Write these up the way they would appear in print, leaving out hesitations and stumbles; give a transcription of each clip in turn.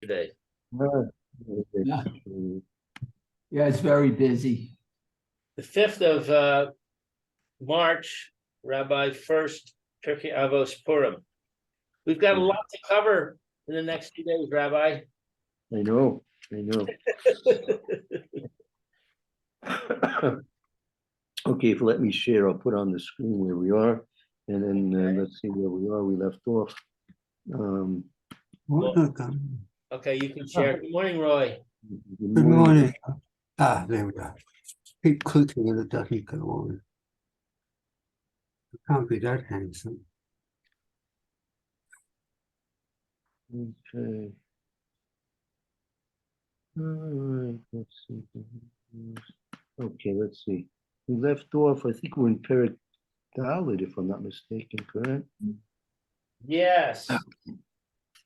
yesterday. Yeah. Yeah, it's very busy. The 5th of March, Rabbi Furst, Pierke Avos Purim. We've got a lot to cover in the next few days, Rabbi. I know. Okay, if you let me share, I'll put on the screen where we are, and then let's see where we are. We left off. Okay, you can share. Good morning, Roy. Good morning. There we go. Keep clicking and it doesn't go on. It can't be that handsome. Okay. All right, let's see. Okay, let's see. We left off, I think we're in Perek Dalet, if I'm not mistaken, correct? Yes.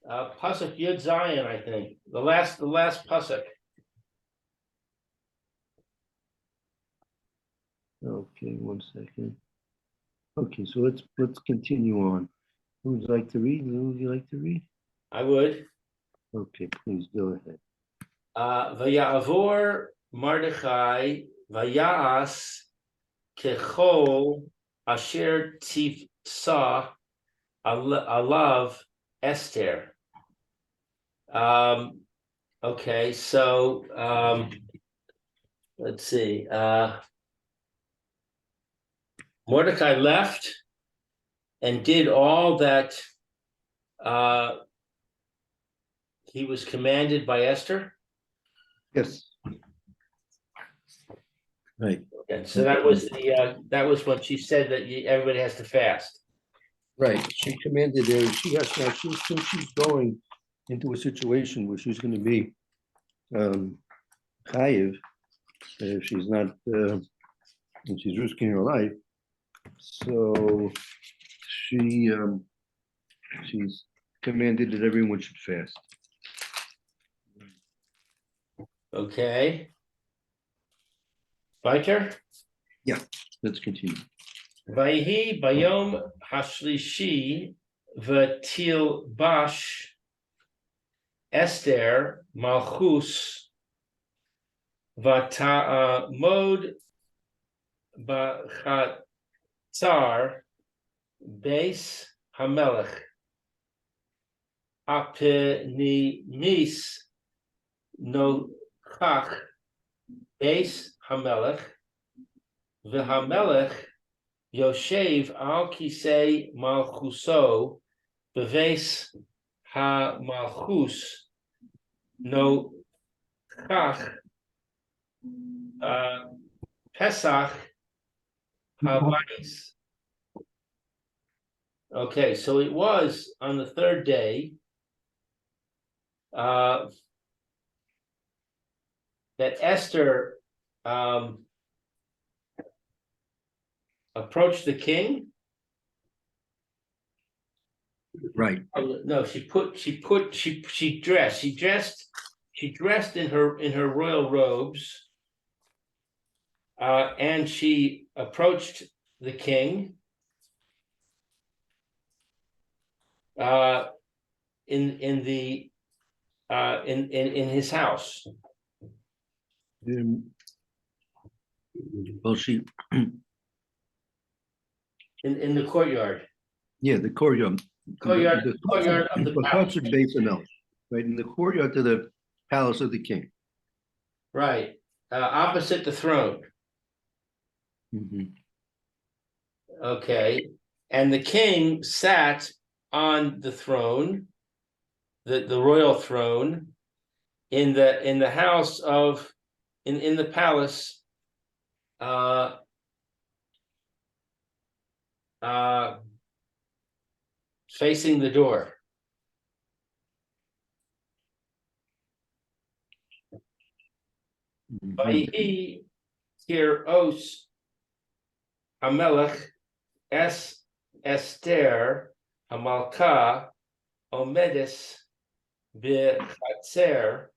Pasuk Yud Zion, I think. The last pasuk. Okay, 1 second. Okay, so let's continue on. Who would like to read? Who would you like to read? I would. Okay, please go ahead. Vaya'avor Mardechai Vaya'as Kechol Asher Tifsa Alav Esther. Okay, so let's see. Mordecai left and did all that he was commanded by Esther. Yes. Right. And so that was when she said that everybody has to fast. Right. She commanded her. She has now. Since she's going into a situation where she's going to be chayiv, if she's not, and she's risking her life. So she's commanded that everyone should fast. Okay. Weiter? Yeah, let's continue. Vayhi bayom hashlishi v'til bash Esther malchus v'ta'amod b'chatzar beis hamelech apenimis nochach beis hamelech v'hamelech Yoshev al kisei malchuso beves ha malchus no chach Pesach habayis. Okay, so it was on the 3rd day that Esther approached the king. Right. No, she dressed in her royal robes, and she approached the king in his house. Well, she in the courtyard. Yeah, the courtyard. Courtyard of the palace. Right, in the courtyard to the palace of the king. Right, opposite the throne. Mm-hmm. Okay, and the king sat on the throne, the royal throne, in the house of in the palace. Facing the door. Vayhi kiros hamelech Esther hamalka omedes b'chatzer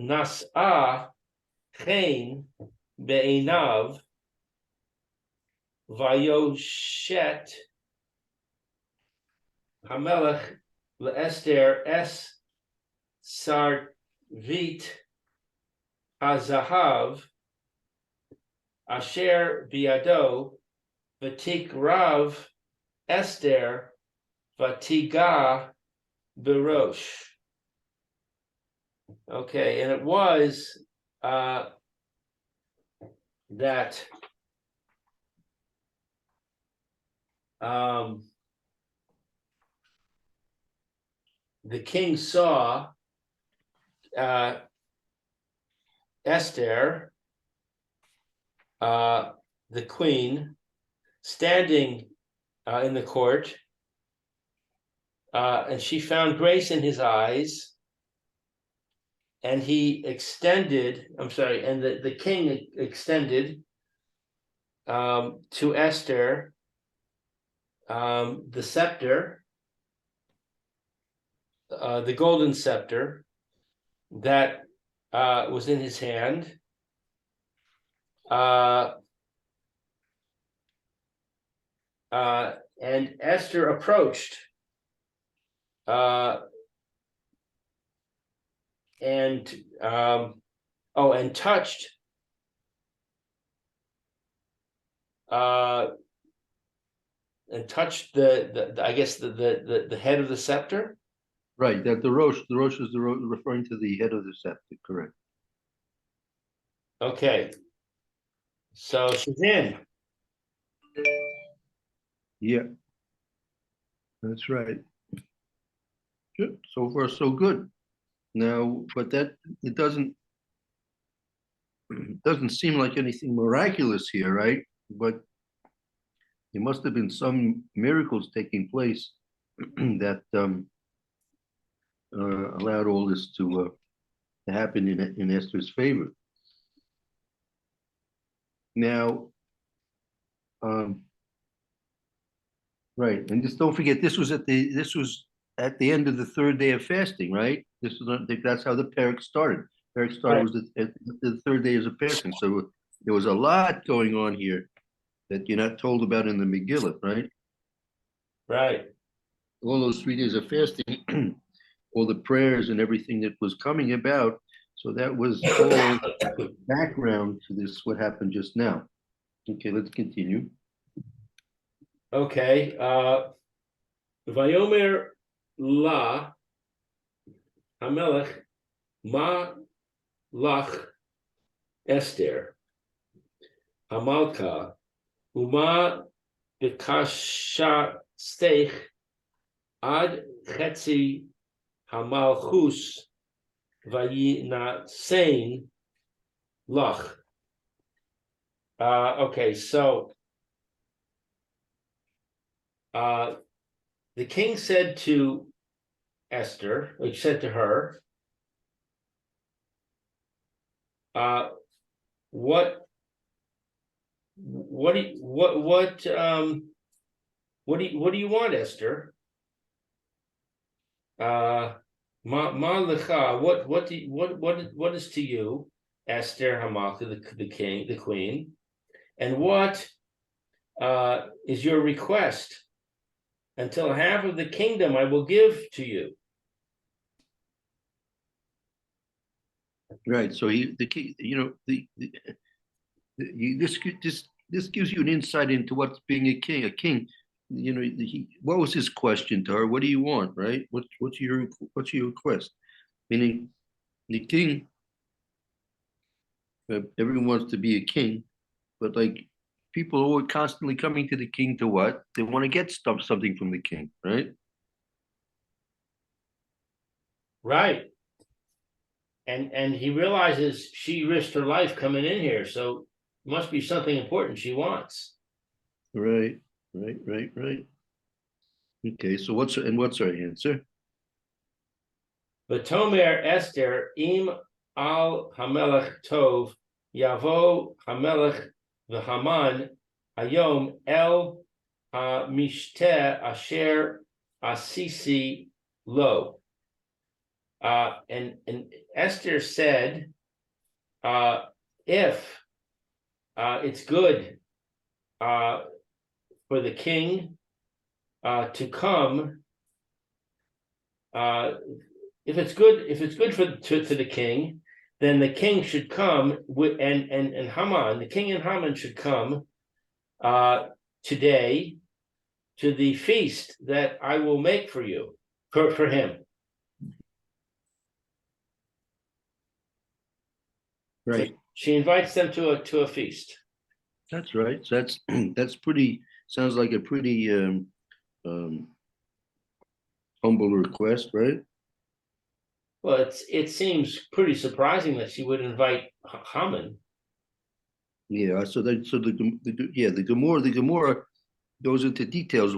nas'a chen be'einav vayoshet Hamelech leEsther es sarvit hazahav asher biado v'tik rav Esther v'tiga berosh. Okay, and it was that the king saw Esther, the queen, standing in the court, and she found grace in his eyes, and he extended, I'm sorry, and the king extended to Esther the scepter, the golden scepter that was in his hand. And Esther approached and touched the I guess the head of the scepter. Right, that the Rosh is referring to the head of the scepter, correct? Okay, so she's in. Yeah, that's right. Good. So far, so good. Now, but that it doesn't seem like anything miraculous here, right? But there must have been some miracles taking place that allowed all this to happen in Esther's favor. Now, right, and just don't forget this was at the end of the third day of fasting, right? This is that's how the Pierke started. Pierke started was at the third day of fasting, so there was a lot going on here that you're not told about in the Megilas, right? Right. All those 3 days of fasting, all the prayers and everything that was coming about. So that was all background to this, what happened just now. Okay, let's continue. Okay. Vayomer la Hamelech ma lach Esther Hamalka Uma bekasha steich ad chetzi Hamalchus vayina sein lach. Okay, so the king said to Esther, he said to her, what do you want, Esther? Ma lecha, what is to you, Esther Hamalka, the queen, and what is your request? Until half of the kingdom I will give to you. Right. So the king, this gives you an insight into what's being a king. A king, what was his question to her? What do you want? Right. What's your request? Meaning, the king. Everyone wants to be a king, but like people are constantly coming to the king to what? They want to get something from the king, right? Right. And he realizes she risked her life coming in here, so it must be something important she wants. Right. Okay, so what's our answer? V'tomer Esther im al Hamelech tov yavo Hamelech v'Haman hayom el mishteh asher asisi lo. And Esther said, if it's good for the king to come if it's good for to the king, then the king should come with and Haman, the king and Haman should come today to the feast that I will make for you, for him. Right. She invites them to a feast. That's right. So that's pretty, sounds like a pretty humble request, right? Well, it seems pretty surprising that she would invite Haman. Yeah, so the Gemara goes into details.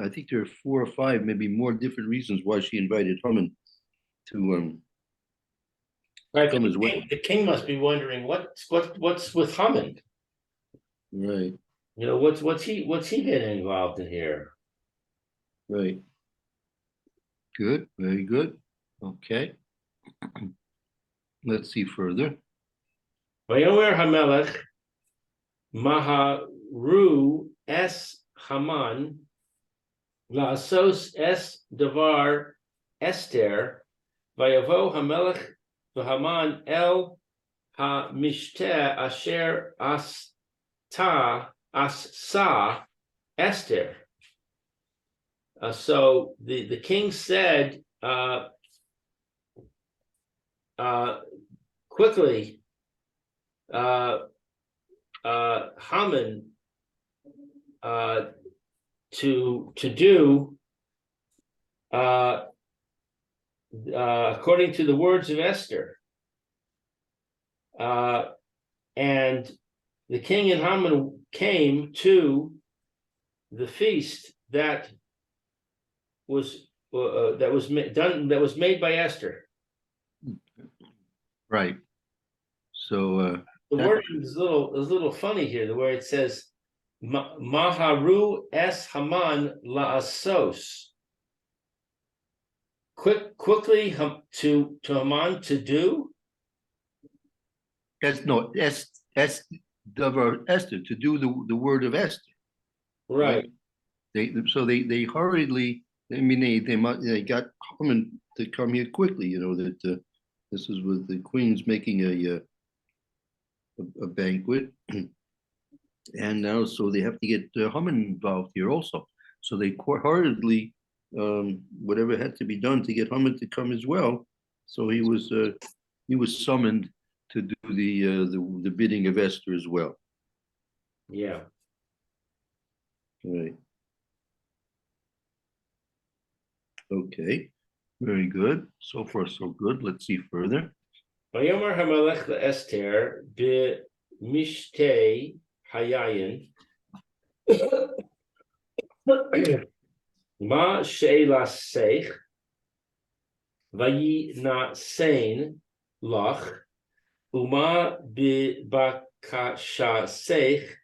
I think there are 4 or 5, maybe more different reasons why she invited Haman to Right, come as well. the king must be wondering what's with Haman. Right, You know, what's he getting involved in here? right. Good, very good. Okay. Let's see further. Vayomer Hamelech Maharu es Haman la'asos es davar Esther Vayavo Hamelech v'Haman el ha-mishteh asher asa Esther. So the king said quickly, Haman to do according to the words of Esther, and the king and Haman came to the feast that was made by Esther. Right. So The word is a little funny here, the where it says Maharu es Haman la'asos. Quickly to Haman to do. Davar Esther, to do the word of Esther. Right. They hurriedly. I mean, they got Haman to come here quickly. You know that this is with the queen's making a banquet, and now so they have to get Haman involved here also. So they hurriedly, whatever had to be done to get Haman to come as well. So he was summoned to do the bidding of Esther as well. Yeah. Right. Okay. Very good. So far, so good. Let's see further. Vayomer Hamelech Esther be mishtei hayayin ma she'lasech vayinasein lach uma bibakashasech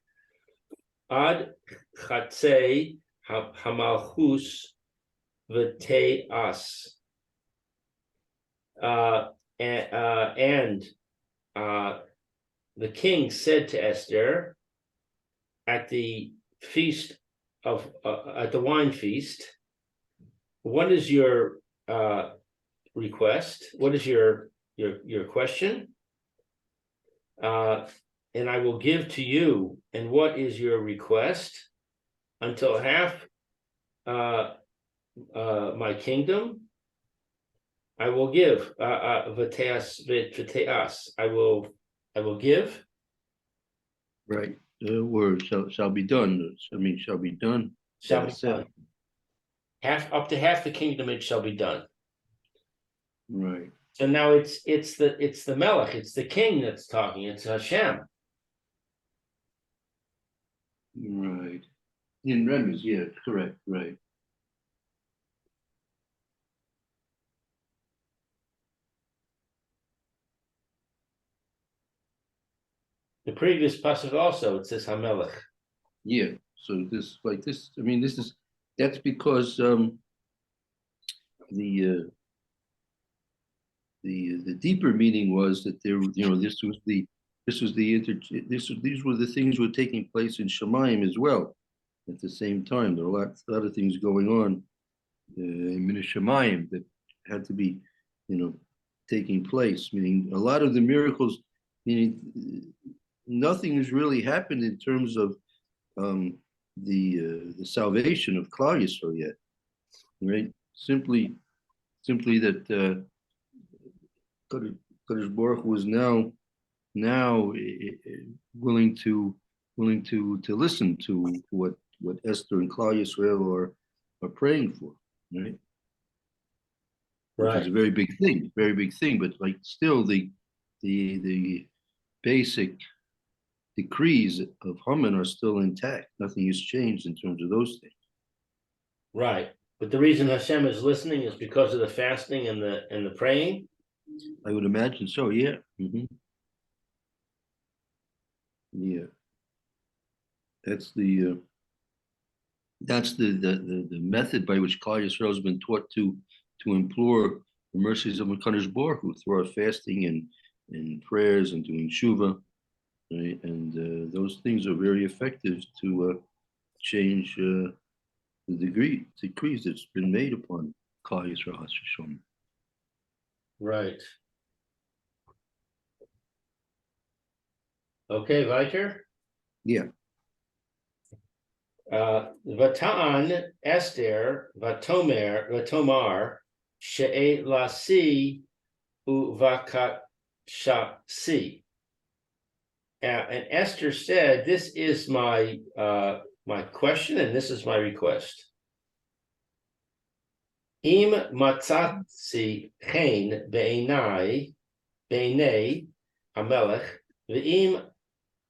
ad chatzei hamalchus v'te'as. And the king said to Esther at the feast of at the wine feast, "What is your request? What is your question? And I will give to you. And what is your request? Until half my kingdom I will give. V'te'as. I will give. Right. Word shall be done. I mean, shall be done. Shall be done. Up to half the kingdom it shall be done. Right. So now it's the Melech, it's the king that's talking. It's Hashem. Right. In Remez, yeah, correct. Right. The previous pasuk also it says Hamelech. Yeah. So this, like this, I mean, that's because the deeper meaning was that there, these were the things were taking place in Shemayim as well at the same time. There are a lot of things going on in Shemayim that had to be, taking place. Meaning a lot of the miracles, meaning nothing has really happened in terms of the salvation of Klal Yisrael yet, right? Simply that Kadosh Baruch Hu was now willing to listen to what Esther and Klal Yisrael are praying for, right? Which is a very big thing. But like still the basic decrees of Haman are still intact. Nothing has changed in terms of those things. Right. But the reason Hashem is listening is because of the fasting and the praying. I would imagine so. Yeah. Yeah. That's the method by which Klal Yisrael has been taught to implore the mercies of Hakadosh Baruch Hu through our fasting and prayers and doing tshuva, right? And those things are very effective to change the decrees that's been made upon Klal Yisrael Hashem. Right. Okay, weiter. Yeah. Vatan Esther Vatomar She'e Lasi Uvakashasi. And Esther said, "This is my question, and this is my request. Im matzatsi chen beinei hamelech ve'im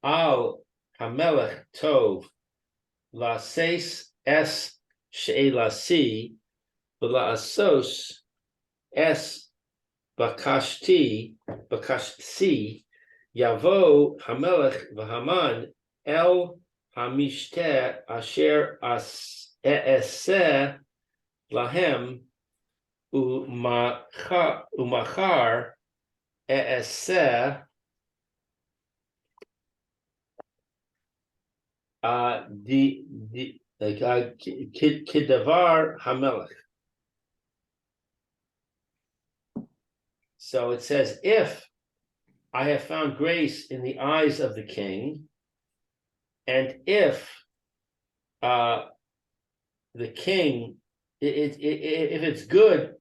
al hamelech tov lases es she'elasi v'laasos es bakashti Yavo Hamelech v'Haman el Hamishter asher e'eseh lahem umachar e'eseh kidavar Hamelech." So it says, if I have found grace in the eyes of the king, and if the king, if it's good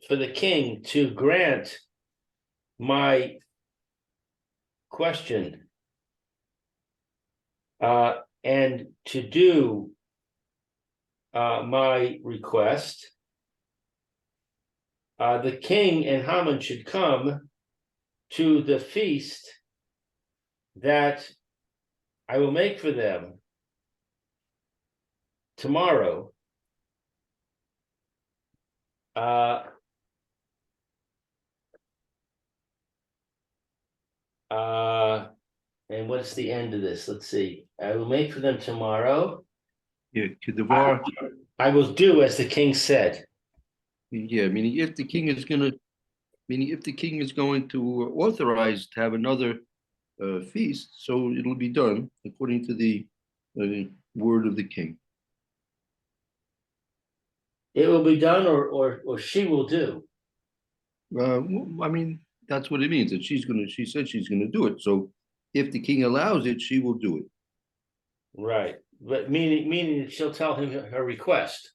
for the king to grant my question and to do my request, the king and Haman should come to the feast that I will make for them tomorrow. And what's the end of this? Let's see. I will make for them tomorrow. Yeah. Kedavar. I will do as the king said. Yeah. Meaning if the king is going to authorize to have another feast, so it'll be done according to the word of the king. It will be done, or she will do. I mean, that's what it means. That she said she's gonna do it. So if the king allows it, she will do it. Right. But meaning that she'll tell him her request.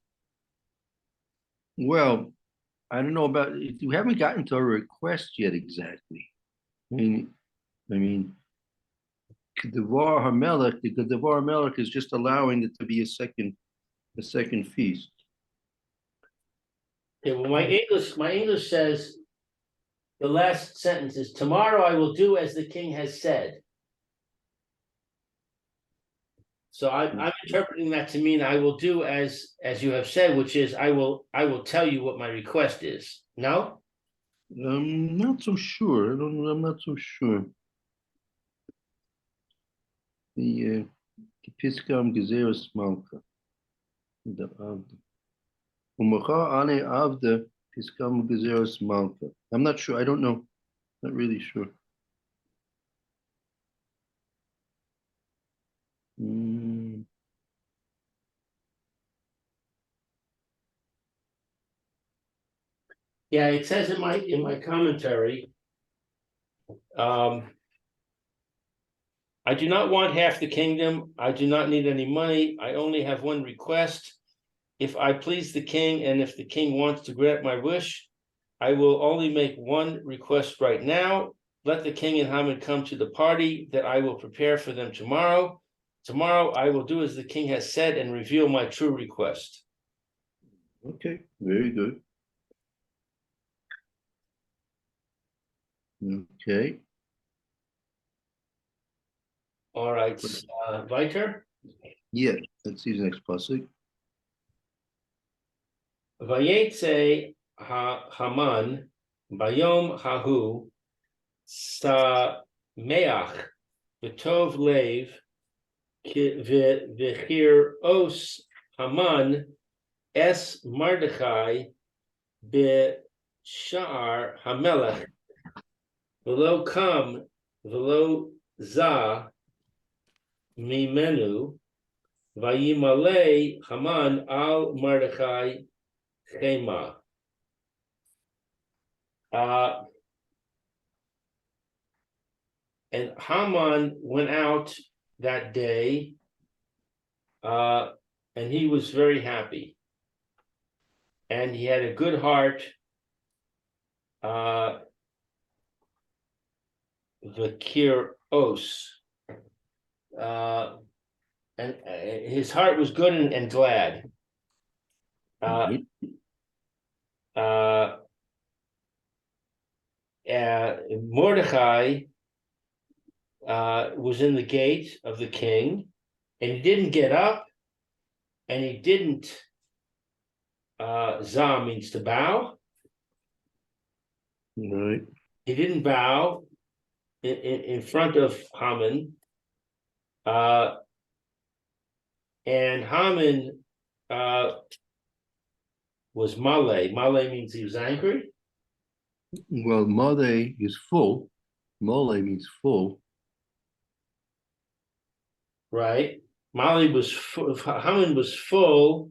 Well, I don't know about it. You haven't gotten to a request yet exactly. I mean, Kedavar Hamelech, the Kedavar Hamelech is just allowing it to be a second feast. Okay, well, my English says the last sentence is, tomorrow I will do as the king has said. So I'm interpreting that to mean I will do as you have said, which is I will tell you what my request is. No? I'm not so sure. I'm not so sure. The Piskam Gezeres Malka. The Umacha Ane Avda Piskam Gezeres Malka. I'm not sure. I don't know. Not really sure. Yeah, it says in my commentary. I do not want half the kingdom. I do not need any money. I only have one request. If I please the king, and if the king wants to grant my wish, I will only make one request right now. Let the king and Haman come to the party that I will prepare for them tomorrow. Tomorrow I will do as the king has said and reveal my true request. Okay, very good. Okay, All right, weiter. yeah, let's see the next pasuk. Vayetze Haman bayom hahu sameach v'tov lev v'chir os Haman es Mardechai b'sha'ar hamelech v'lo kam v'lo za mimenu vayimale Haman al Mardechai chema. And Haman went out that day, and he was very happy. And he had a good heart. The Kiros. And his heart was good and glad. Mordecai was in the gate of the king, and he didn't get up, and he didn't. Zah means to bow. Right. He didn't bow in front of Haman. And Haman was Male. Male means he was angry. Well, Male is full. Mole means full. Right. Male was full. Haman was full.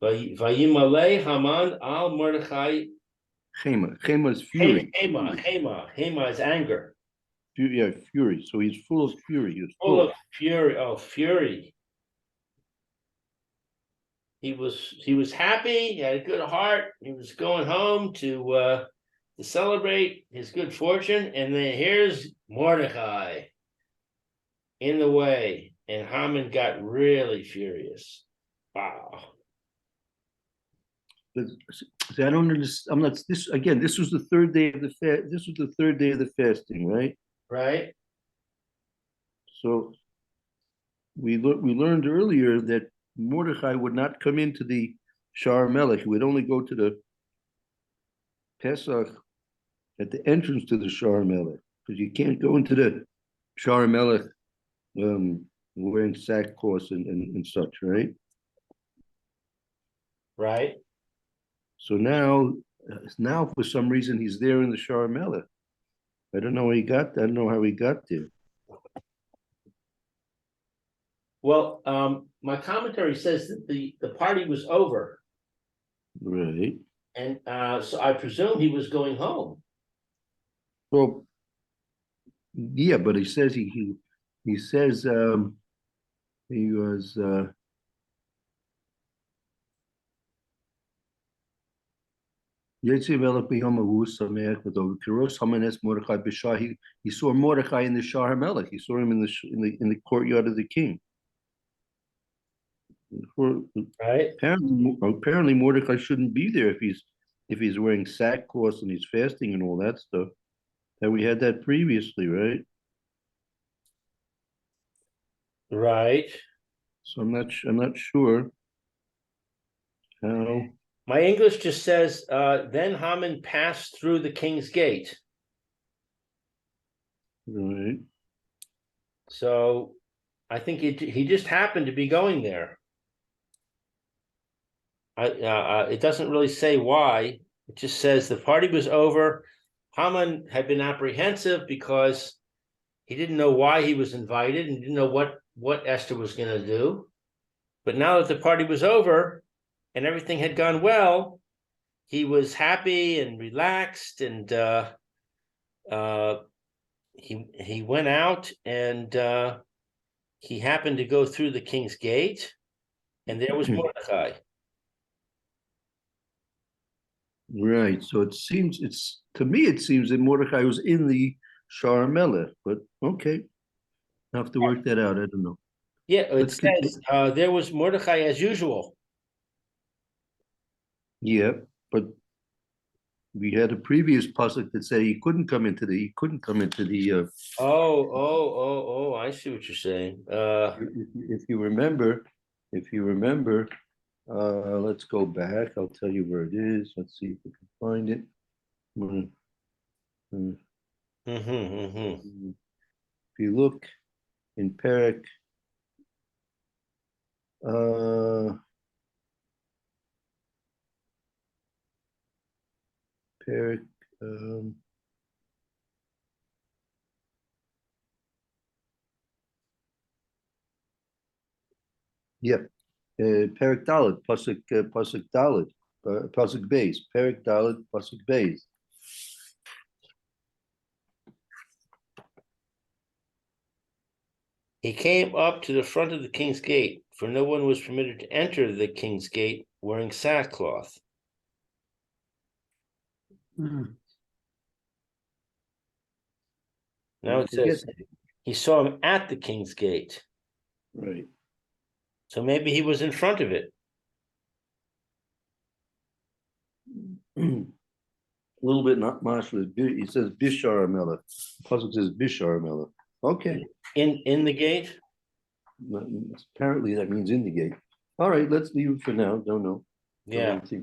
Vayimale Haman al Mordechai. Chema. Chema is fury. Hema is anger. Yeah, fury. So he's full of fury. He's Full of fury. Oh, fury. He was happy. He had a good heart. He was going home to celebrate his good fortune, and then here's Mordecai in the way, and Haman got really furious. Wow. See, I don't understand. I'm not. This again. This was the third day of the fast. This was the third day of the fasting, right? Right. So we learned earlier that Mordecai would not come into the Shar Melech. He would only go to the Pesach at the entrance to the Shar Melech, because you can't go into the Shar Melech wearing sackcloth and such, right? Right. So now for some reason he's there in the Shar Melech. I don't know how he got there. Well, my commentary says that the party was over, Right. and so I presume he was going home. Well, yeah, but he says he says he was he saw Mordecai in the Shah Melech. He saw him in the courtyard of the king. Right. Apparently Mordecai shouldn't be there if he's wearing sackcloth and he's fasting and all that stuff. That we had that previously, right? Right. So I'm not sure how. My English just says, then Haman passed through the king's gate. Right. So I think he just happened to be going there. It doesn't really say why. It just says the party was over. Haman had been apprehensive because He didn't know why he was invited and didn't know what Esther was going to do. But now that the party was over and everything had gone well, he was happy and relaxed, and he went out, and he happened to go through the king's gate, and there was Mordecai. Right. So it seems to me it seems that Mordecai was in the Shar Melech, but okay. I have to work that out. I don't know. Yeah, it Let's says there was Mordecai as usual. Yeah, but we had a previous pasuk that said he couldn't come into the Oh, I see what you're saying. if you remember, let's go back. I'll tell you where it is. Let's see if we can find it. If you look in Perek, Perek, yeah, Perek Dalet, pasuk Dalet, pasuk base, Perek Dalet, pasuk base. He came up to the front of the king's gate, for no one was permitted to enter the king's gate wearing sackcloth. Now it says he saw him at the king's gate. Right. So maybe he was in front of it. A little bit not mashal. He says Bishar Melech. Pasuk says Bishar Melech. Okay. In the gate? Apparently that means in the gate. All right, let's leave it for now. Don't know. Yeah. Let's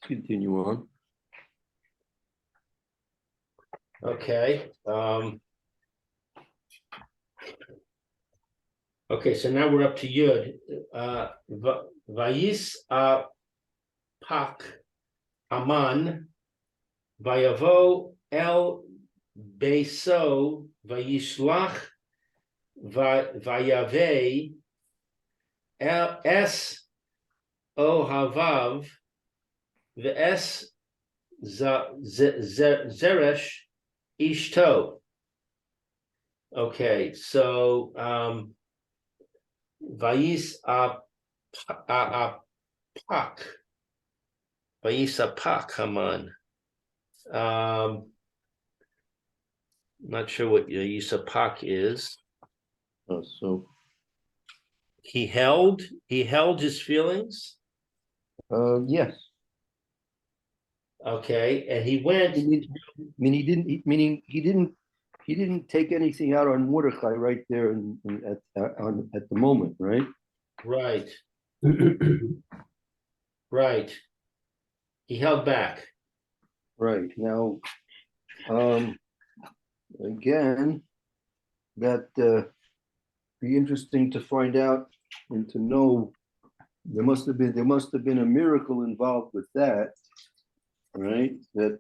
continue on. Okay. Okay, so now we're up to Yud. Vayis Pak Aman Vayavo El Beso Vayishlach Vayave El Es Ohavav V'es Zeresh Ishto. Okay, so Vayis Pak Haman. Not sure what Yisapak is. So He held his feelings. yes. Okay, and he went. Meaning he didn't take anything out on Mordecai right there at the moment, right? Right. Right. He held back. Right. Now, again, that be interesting to find out and to know. There must have been a miracle involved with that, right? That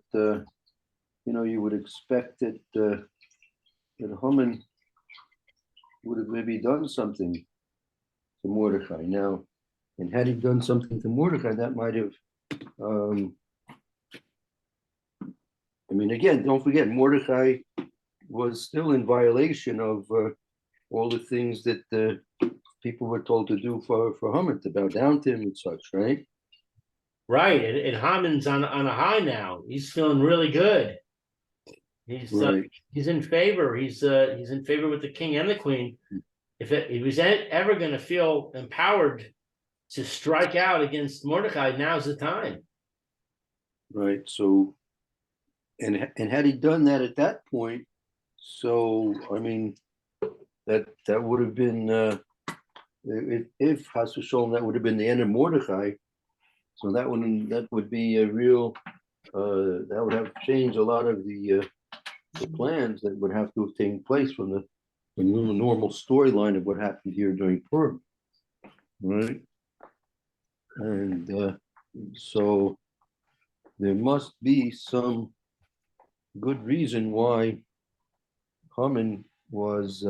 you would expect that Haman would have maybe done something to Mordecai now, and had he done something to Mordecai, that might have. Again, don't forget, Mordecai was still in violation of all the things that people were told to do for Haman, to bow down to him and such, right? Right, and Haman's on a high now. He's feeling really good. He's Right. He's in favor. He's in favor with the king and the queen. If he was ever going to feel empowered to strike out against Mordecai, now's the time. Right. So, and had he done that at that point, so that would have been if Chas v'Sholom, that would have been the end of Mordecai. So that would be a real that would have changed a lot of the plans that would have to have taken place from the normal storyline of what happened here during Purim, right? And so there must be some good reason why Haman was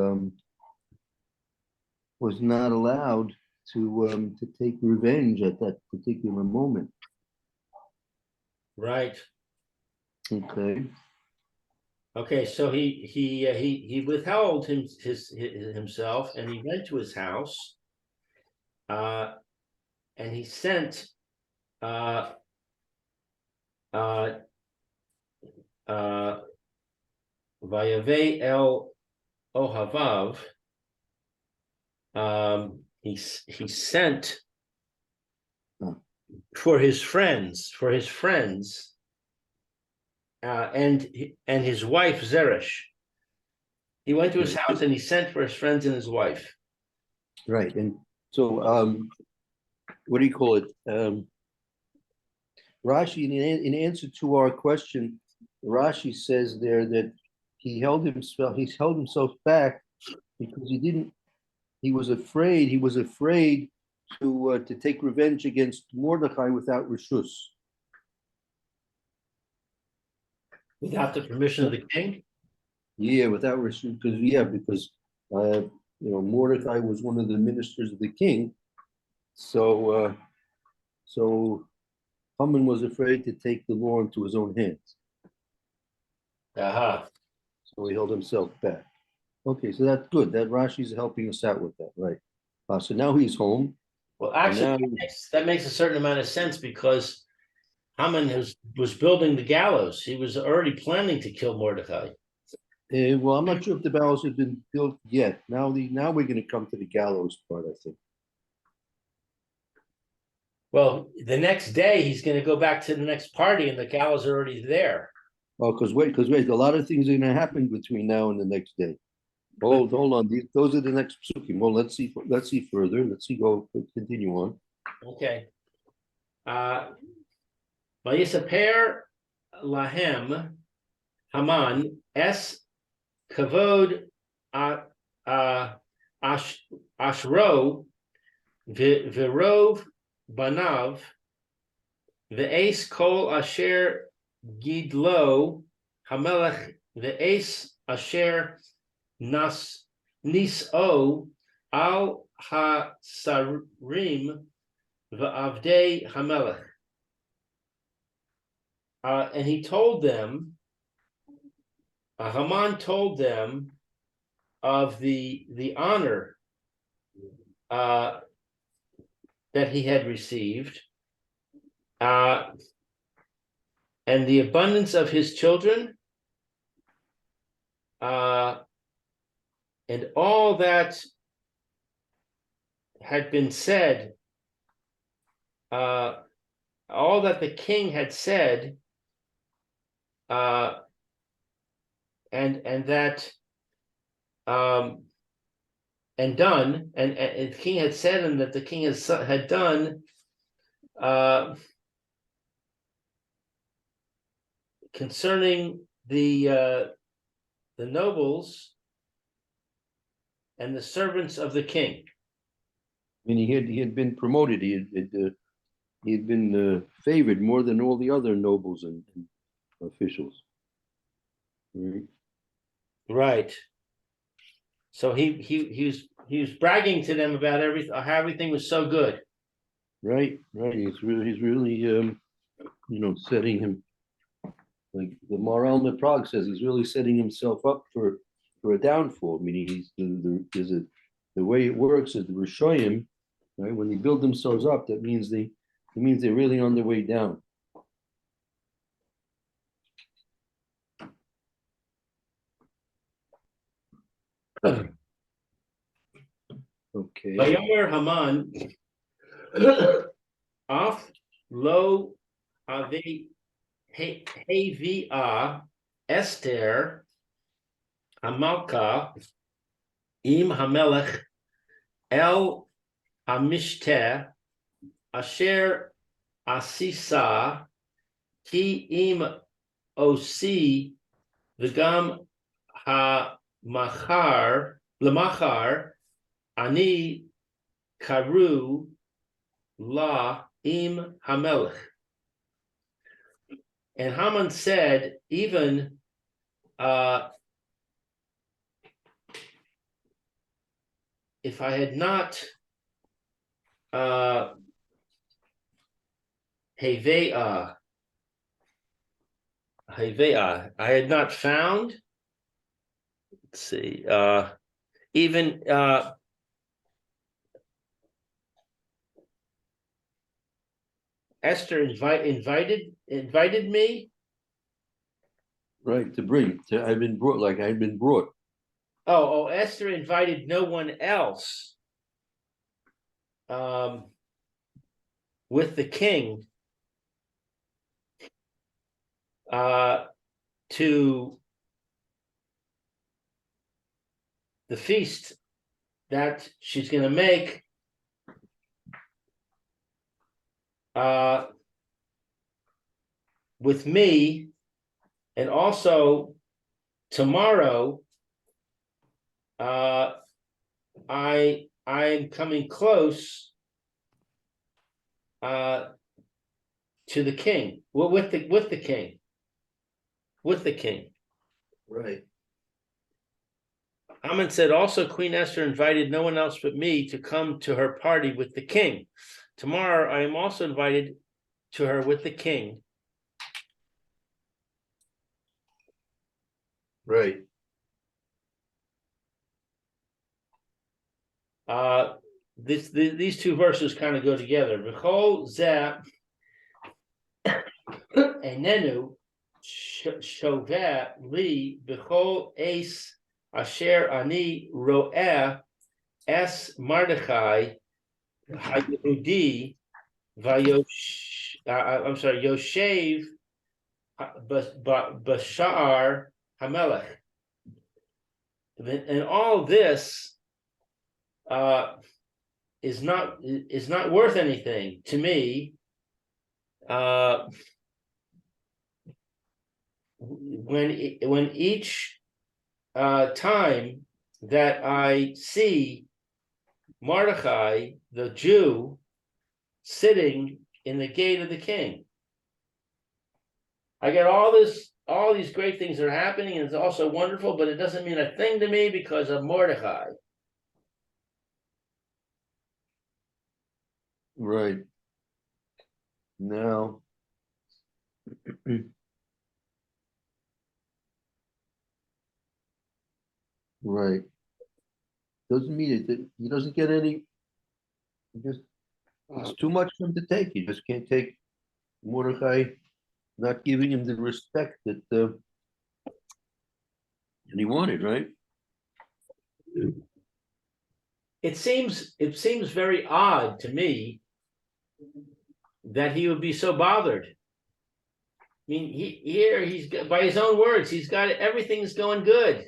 not allowed to take revenge at that particular moment. Right. Okay. Okay, so he withheld himself, and he went to his house, and he sent Vayave el Ohavav. He sent for his friends, and his wife Zeresh. He went to his house and he sent for his friends and his wife. Right. And so what do you call it? Rashi, in answer to our question, Rashi says there that he held himself back because he was afraid to take revenge against Mordechai without reshus. Without the permission of the king? Yeah, without reshus, because Mordecai was one of the ministers of the king. So Haman was afraid to take the law into his own hands. Aha. So he held himself back. Okay, so that's good. That Rashi's helping us out with that, right? So now he's home. Well, actually, that makes a certain amount of sense because Haman was building the gallows. He was already planning to kill Mordecai. Well, I'm not sure if the gallows have been built yet. Now we're going to come to the gallows part, I think. Well, the next day he's going to go back to the next party, and the gallows are already there. Oh, because wait, a lot of things are going to happen between now and the next day. Hold on. Those are the next psukim. Well, let's see further. Continue on. Okay. Vayisaper lahem Haman es kavod ashro virov banav ve'es kol asher gidlo hamelech ve'es asher nis'o al hasarim v'avdei hamelech. And he told them, Haman told them of the honor that he had received, and the abundance of his children, and all that had been said, all that the king had said, and that and done, and the king had said, and that the king had done, concerning the nobles and the servants of the king. I mean, he had been promoted. He had been favored more than all the other nobles and officials. Right. So he was bragging to them about how everything was so good. Right. He's really setting him, like the Maharal in Prague says, he's really setting himself up for a downfall. I mean, the way it works is the Rishoyim, right? When they build themselves up, that means they're really on their way down. Okay. Vayomer Haman af lo avi hevia Esther Hamalka im Hamelech el Hamishte asher asisa ki im osi v'gam ha-machar lemachar ani karu la im hamelech. And Haman said, even if I had not Hevea, I had not found, let's see, even Esther invited me. Right, I've been brought, like I've been brought. Oh, Esther invited no one else with the king to the feast that she's going to make with me, and also tomorrow I'm coming close to the king. Well, with the king. Right. Haman said, also Queen Esther invited no one else but me to come to her party with the king. Tomorrow I am also invited to her with the king. Right. These two verses kind of go together. V'chol zeh enenu shoveh li b'chol es asher ani ro'eh es Mordechai hayehudi vayosh. I'm sorry, Yoshev b'sha'ar hamelech. And all this is not worth anything to me when each time that I see Mordechai, the Jew, sitting in the gate of the king. I get all these great things are happening, and it's also wonderful, but it doesn't mean a thing to me because of Mordechai. Right. Now, right. Doesn't mean it. He doesn't get any. It's too much for him to take. He just can't take Mordecai not giving him the respect that he wanted, right? It seems very odd to me that he would be so bothered. I mean, he's got, by his own words, he's got everything's going good.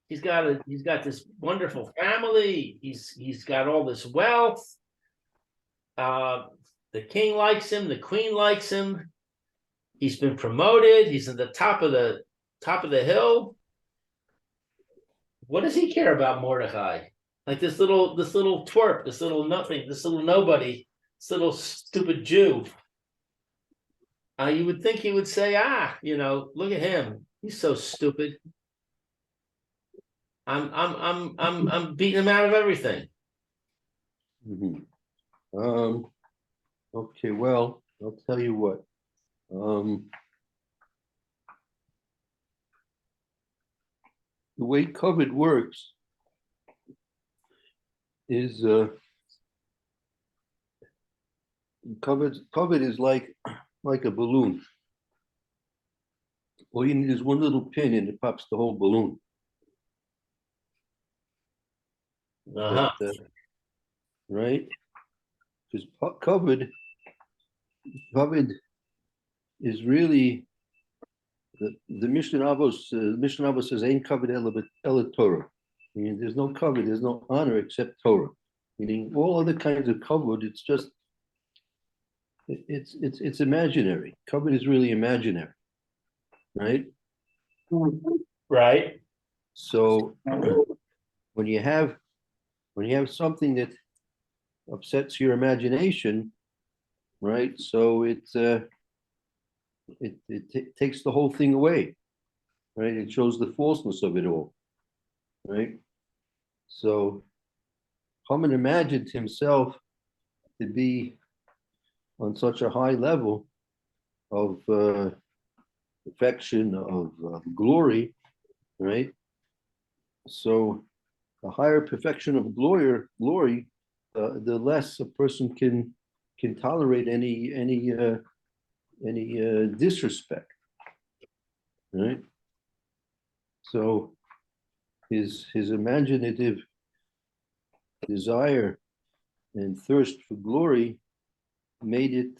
He's got this wonderful family. He's got all this wealth. The king likes him. The queen likes him. He's been promoted. He's at the top of the hill. What does he care about Mordecai? Like this little twerp, this little nothing, this little nobody, this little stupid Jew. You would think he would say, look at him. He's so stupid. I'm beating him out of everything. Mhm. Okay, well, I'll tell you what. The way COVID works is COVID is like a balloon. All you need is one little pin and it pops the whole balloon. Uh-huh. Right? Because COVID is really the Mishnah Avos says ain't covered ela Torah. Meaning there's no covered, there's no honor except Torah. Meaning all other kinds of covered, it's just it's imaginary. Covered is really imaginary, right? Right. So when you have something that upsets your imagination, right? So it takes the whole thing away, right? It shows the falseness of it all, right? So Haman imagined himself to be on such a high level of perfection, of glory, right? So the higher perfection of glory, the less a person can tolerate any disrespect, right? So his imaginative desire and thirst for glory made it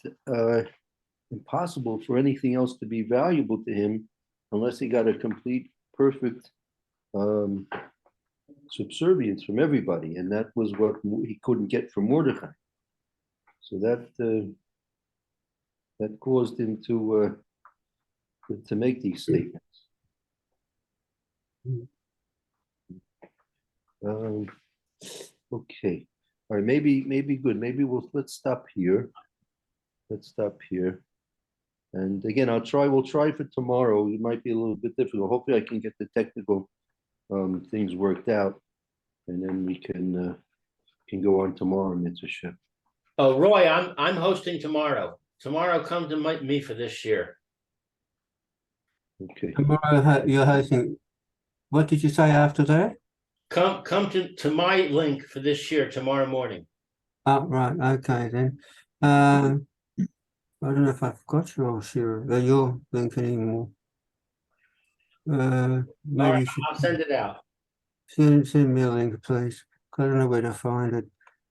impossible for anything else to be valuable to him unless he got a complete, perfect subservience from everybody, and that was what he couldn't get from Mordechai. So that caused him to make these statements. Okay, all right, maybe good. Maybe let's stop here. Let's stop here. And again, we'll try for tomorrow. It might be a little bit difficult. Hopefully I can get the technical things worked out, and then we can go on tomorrow, Mitzvah. Oh, Roy, I'm hosting tomorrow. Tomorrow, come to me for this year. Okay. Tomorrow you're hosting. What did you say after that? Come to my link for this year tomorrow morning. Oh, right. Okay then. I don't know if I've got your link anymore. Maybe All right, you should I'll send it out. send me a link, please. I don't know where to find it.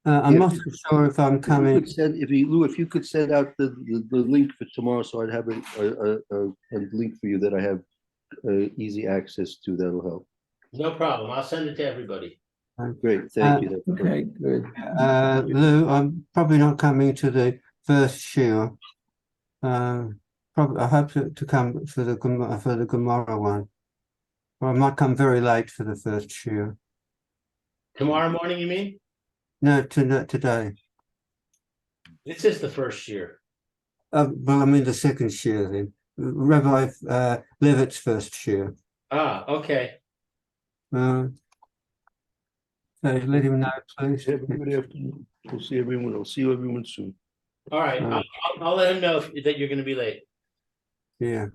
I'm Yeah, not sure if I'm coming. If you could send out the link for tomorrow, so I'd have a link for you that I have easy access to. That'll help. No problem. I'll send it to everybody. Great, thank you. Okay, good. Lou, I'm probably not coming to the first shiur. Probably I hope to come for the Gemara one. Or I might come very late for the first shiur. Tomorrow morning, you mean? No, today. This is the first year. Well, I mean the second shiur then. Rabbi Levitt's first shiur. Ah, okay. So let him know, please. Have a good afternoon. We'll see everyone. I'll see you everyone soon. All right. I'll let him know that you're going to be late. Yeah.